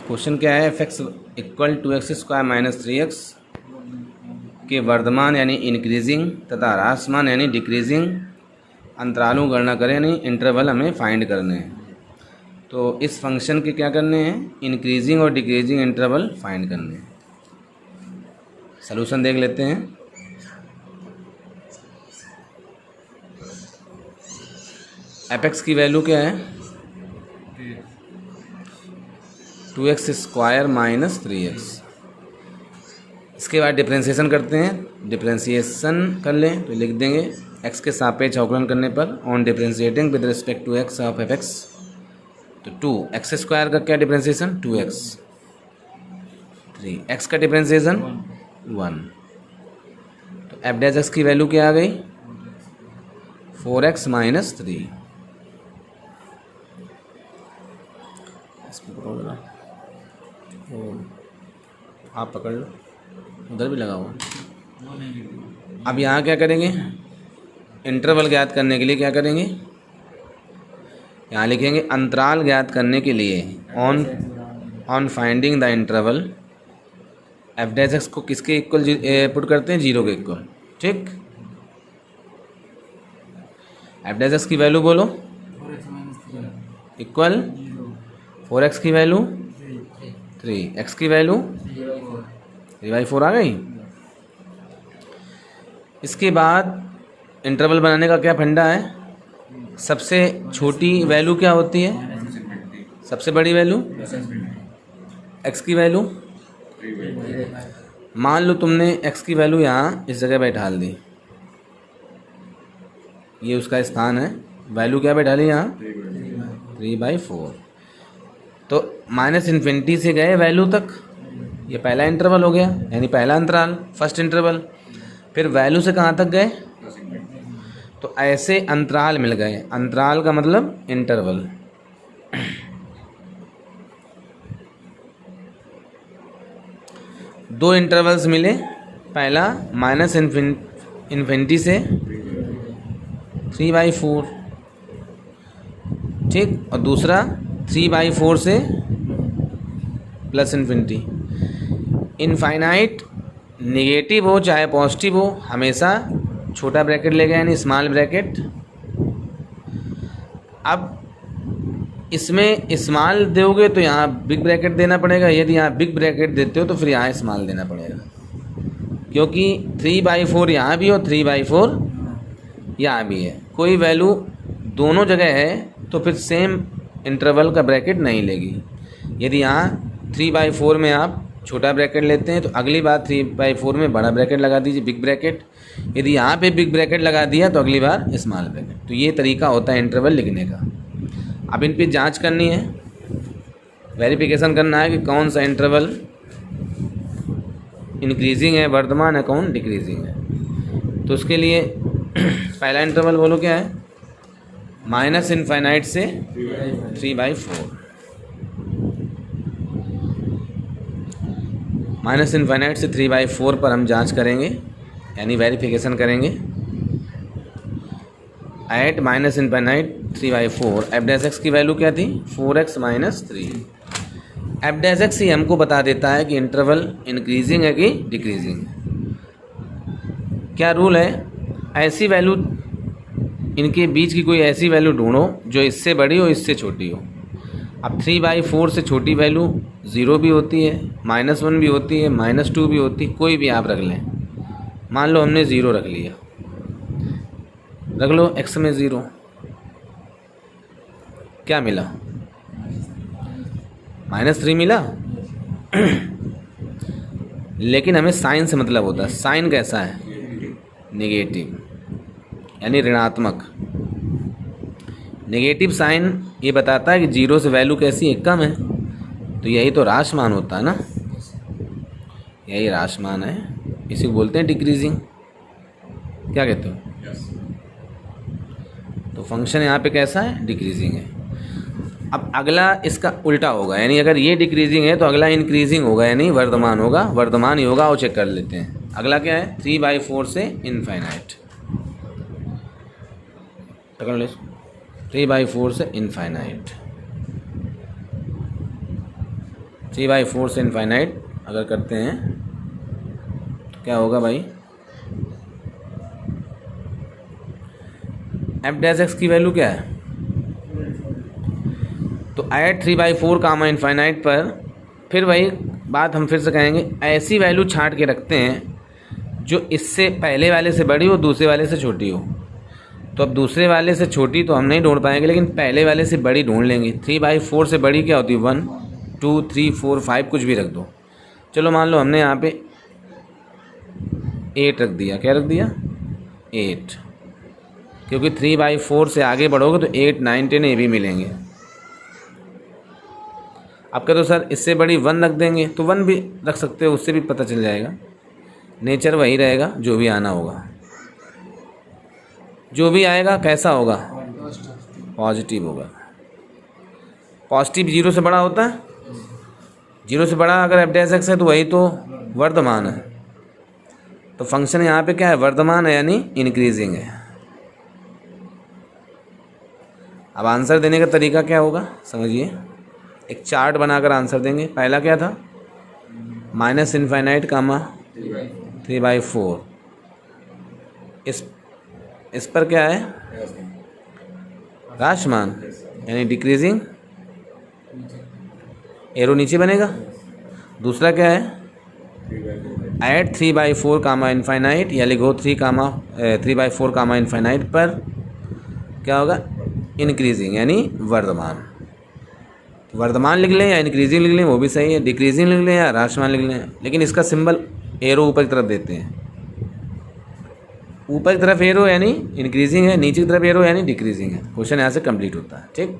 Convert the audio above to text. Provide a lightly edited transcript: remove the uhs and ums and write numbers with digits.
Question क्या है, F X equal to X square minus 3x के वर्धमान यानी इंक्रीजिंग तथा ह्रासमान यानी डिक्रीजिंग अंतरालों गणना करें यानी इंटरवल हमें फाइंड करने हैं। तो इस फंक्शन के क्या करने हैं, इंक्रीजिंग और डिक्रीजिंग इंटरवल फाइंड करने हैं। सलूशन देख लेते हैं। एफ एक्स की वैल्यू क्या है, 2x स्क्वायर माइनस 3x। इसके बाद डिफ्रेंशिएशन करते हैं। डिफ्रेंशिएशन कर लें तो लिख देंगे x के सापेक्ष अवकलन करने पर on differentiating with respect to x of F X. तो 2x स्क्वायर का क्या डिफ्रेंशिएशन 2x, 3x का डिफ्रेंशिएशन 1। तो एफ डैश एक्स की वैल्यू क्या आ गई 4x माइनस 3। आप पकड़ लो, उधर भी लगा हुआ। अब यहाँ क्या करेंगे, इंटरवल ज्ञात करने के लिए क्या करेंगे, यहाँ लिखेंगे अंतराल ज्ञात करने के लिए on finding the interval F dash x को किसके इक्वल पुट करते हैं, 0 के इक्वल। ठीक, एफ डैश एक्स की वैल्यू बोलो इक्वल 4x की वैल्यू 3, x की वैल्यू 3/4 आ गई। इसके बाद इंटरवल बनाने का क्या फंडा है, सबसे छोटी वैल्यू क्या होती है, सबसे बड़ी वैल्यू x की वैल्यू। मान लो तुमने x की वैल्यू यहाँ इस जगह बैठा दी, ये उसका स्थान है, वैल्यू क्या बैठा ली यहाँ 3/4। तो -∞ से गए वैल्यू तक, ये पहला इंटरवल हो गया यानी पहला अंतराल, फर्स्ट इंटरवल। फिर वैल्यू से कहाँ तक गए, तो ऐसे अंतराल मिल गए। अंतराल का मतलब इंटरवल। दो इंटरवल्स मिले, पहला -∞ से 3/4, ठीक, और दूसरा 3/4 से +∞। इनफाइनाइट नेगेटिव हो चाहे पॉजिटिव हो, हमेशा छोटा ब्रैकेट लेगा यानी स्मॉल ब्रैकेट। अब इसमें स्मॉल दोगे तो यहाँ बिग ब्रैकेट देना पड़ेगा, यदि यहाँ बिग ब्रैकेट देते हो तो फिर यहाँ स्मॉल देना पड़ेगा, क्योंकि 3/4 यहाँ भी और 3/4 यहाँ भी है। कोई वैल्यू दोनों जगह है तो फिर सेम इंटरवल का ब्रैकेट नहीं लेगी। यदि यहाँ 3/4 में आप छोटा ब्रैकेट लेते हैं तो अगली बार 3/4 में बड़ा ब्रैकेट लगा दीजिए, बिग ब्रैकेट। यदि यहाँ पे बिग ब्रैकेट लगा दिया तो अगली बार स्मॉल ब्रैकेट। तो ये तरीका होता है इंटरवल लिखने का। अब इन पे जांच करनी है, वेरिफिकेशन करना है कि कौन सा इंटरवल इंक्रीजिंग है, वर्धमान है, कौन डिक्रीजिंग है। तो उसके लिए पहला इंटरवल बोलो क्या है, -∞ से 3/4। -∞ से 3/4 पर हम जांच करेंगे यानी वेरिफिकेशन करेंगे। एट -∞ 3/4 एफ डैश एक्स की वैल्यू क्या थी 4x minus 3। F dash X ही हमको बता देता है कि इंटरवल इंक्रीजिंग है कि डिक्रीजिंग है। क्या रूल है, ऐसी वैल्यू, इनके बीच की कोई ऐसी वैल्यू ढूंढो जो इससे बड़ी हो इससे छोटी हो। अब 3/4 से छोटी वैल्यू 0 भी होती है, -1 भी होती है, -2 भी होती है, कोई भी आप रख लें। मान लो हमने 0 रख लिया, रख लो x में 0, क्या मिला -3 मिला। लेकिन हमें साइन से मतलब होता है, साइन कैसा है नेगेटिव यानी ऋणात्मक। नेगेटिव साइन ये बताता है कि 0 से वैल्यू कैसी है, कम है। तो यही तो ह्रासमान होता है ना, यही ह्रासमान है, इसी को बोलते हैं डिक्रीजिंग। क्या कहते हो तो फंक्शन यहाँ पे कैसा है, डिक्रीजिंग है। अब अगला इसका उल्टा होगा, यानी अगर ये डिक्रीजिंग है तो अगला इंक्रीजिंग होगा यानी वर्धमान होगा, वर्धमान ही होगा। और चेक कर लेते हैं अगला क्या है, 3/4 से इनफाइनाइट। पकड़ लो, 3/4 से इनफाइनाइट। 3/4 से इनफाइनाइट अगर करते हैं क्या होगा भाई, एफ डैश एक्स की वैल्यू क्या है, तो एट 3/4 कामा इनफाइनाइट पर फिर वही बात हम फिर से कहेंगे, ऐसी वैल्यू छांट के रखते हैं जो इससे पहले वाले से बड़ी हो, दूसरे वाले से छोटी हो। तो अब दूसरे वाले से छोटी तो हम नहीं ढूंढ पाएंगे, लेकिन पहले वाले से बड़ी ढूंढ लेंगे। 3/4 से बड़ी क्या होती है, 1 2 3 4 5 कुछ भी रख दो। चलो मान लो हमने यहाँ पे 8 रख दिया, क्या रख दिया 8, क्योंकि 3/4 से आगे बढ़ोगे तो 8 9 10 ये भी मिलेंगे। अब कह दो सर इससे बड़ी 1 रख देंगे, तो 1 भी रख सकते हो, उससे भी पता चल जाएगा। नेचर वही रहेगा, जो भी आना होगा, जो भी आएगा कैसा होगा, पॉजिटिव होगा। पॉजिटिव 0 से बड़ा होता है, 0 से बड़ा अगर एफ डैश एक्स है तो वही तो वर्धमान है। तो फंक्शन यहाँ पे क्या है, वर्धमान है, यानी इंक्रीजिंग है। अब आंसर देने का तरीका क्या होगा समझिए, एक चार्ट बनाकर आंसर देंगे। पहला क्या था, माइनस इनफाइनाइट कामा 3/4, इस पर क्या है, राशमान यानी डिक्रीजिंग, एरो नीचे बनेगा। दूसरा क्या है, एट 3/4 कामा इनफाइनाइट, या लिखो 3/4 कामा इनफाइनाइट पर क्या होगा, इंक्रीजिंग यानी वर्धमान। वर्धमान लिख लें या इंक्रीजिंग लिख लें वो भी सही है, डिक्रीजिंग लिख लें या राशमान लिख लें, लेकिन इसका सिंबल एरो ऊपर की तरफ देते हैं। ऊपर की तरफ एरो यानी इंक्रीजिंग है, नीचे की तरफ एरो यानी डिक्रीजिंग है। क्वेश्चन यहाँ से कंप्लीट होता है। ठीक।